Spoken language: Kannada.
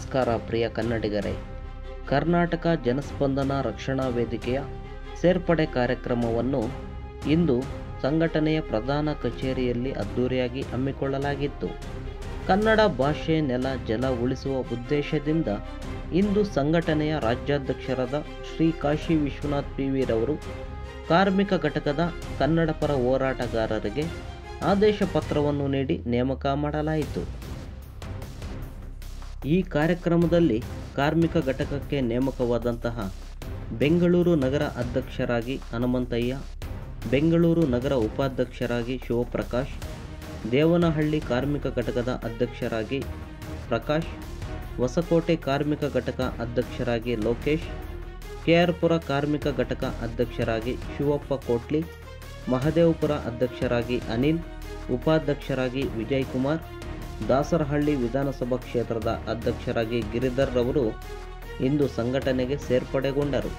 ನಮಸ್ಕಾರ ಪ್ರಿಯ ಕನ್ನಡಿಗರೇ. ಕರ್ನಾಟಕ ಜನಸ್ಪಂದನ ರಕ್ಷಣಾ ವೇದಿಕೆಯ ಸೇರ್ಪಡೆ ಕಾರ್ಯಕ್ರಮವನ್ನು ಇಂದು ಸಂಘಟನೆಯ ಪ್ರಧಾನ ಕಚೇರಿಯಲ್ಲಿ ಅದ್ದೂರಿಯಾಗಿ ಹಮ್ಮಿಕೊಳ್ಳಲಾಗಿತ್ತು. ಕನ್ನಡ ಭಾಷೆ, ನೆಲ, ಜಲ ಉಳಿಸುವ ಉದ್ದೇಶದಿಂದ ಇಂದು ಸಂಘಟನೆಯ ರಾಜ್ಯಾಧ್ಯಕ್ಷರಾದ ಶ್ರೀ ಕಾಶಿ ವಿಶ್ವನಾಥ್ ಪಿ.ವಿ. ರವರು ಕಾರ್ಮಿಕ ಘಟಕದ ಕನ್ನಡ ಪರ ಹೋರಾಟಗಾರರಿಗೆ ಆದೇಶ ಪತ್ರವನ್ನು ನೀಡಿ ನೇಮಕ ಮಾಡಲಾಯಿತು. ಈ ಕಾರ್ಯಕ್ರಮದಲ್ಲಿ ಕಾರ್ಮಿಕ ಘಟಕಕ್ಕೆ ನೇಮಕವಾದಂತಹ ಬೆಂಗಳೂರು ನಗರ ಅಧ್ಯಕ್ಷರಾಗಿ ಹನುಮಂತಯ್ಯ, ಬೆಂಗಳೂರು ನಗರ ಉಪಾಧ್ಯಕ್ಷರಾಗಿ ಶಿವಪ್ರಕಾಶ್, ದೇವನಹಳ್ಳಿ ಕಾರ್ಮಿಕ ಘಟಕದ ಅಧ್ಯಕ್ಷರಾಗಿ ಪ್ರಕಾಶ್, ಹೊಸಕೋಟೆ ಕಾರ್ಮಿಕ ಘಟಕ ಅಧ್ಯಕ್ಷರಾಗಿ ಲೋಕೇಶ್, ಕೆಆರ್ಪುರ ಕಾರ್ಮಿಕ ಘಟಕ ಅಧ್ಯಕ್ಷರಾಗಿ ಶಿವಪ್ಪ ಕೋಟ್ಲಿ, ಮಹದೇವಪುರ ಅಧ್ಯಕ್ಷರಾಗಿ ಅನಿಲ್, ಉಪಾಧ್ಯಕ್ಷರಾಗಿ ವಿಜಯ್ ಕುಮಾರ್, ದಾಸರಹಳ್ಳಿ ವಿಧಾನಸಭಾ ಕ್ಷೇತ್ರದ ಅಧ್ಯಕ್ಷರಾಗಿ ಗಿರಿಧರ್ ರವರು ಇಂದು ಸಂಘಟನೆಗೆ ಸೇರ್ಪಡೆಗೊಂಡರು.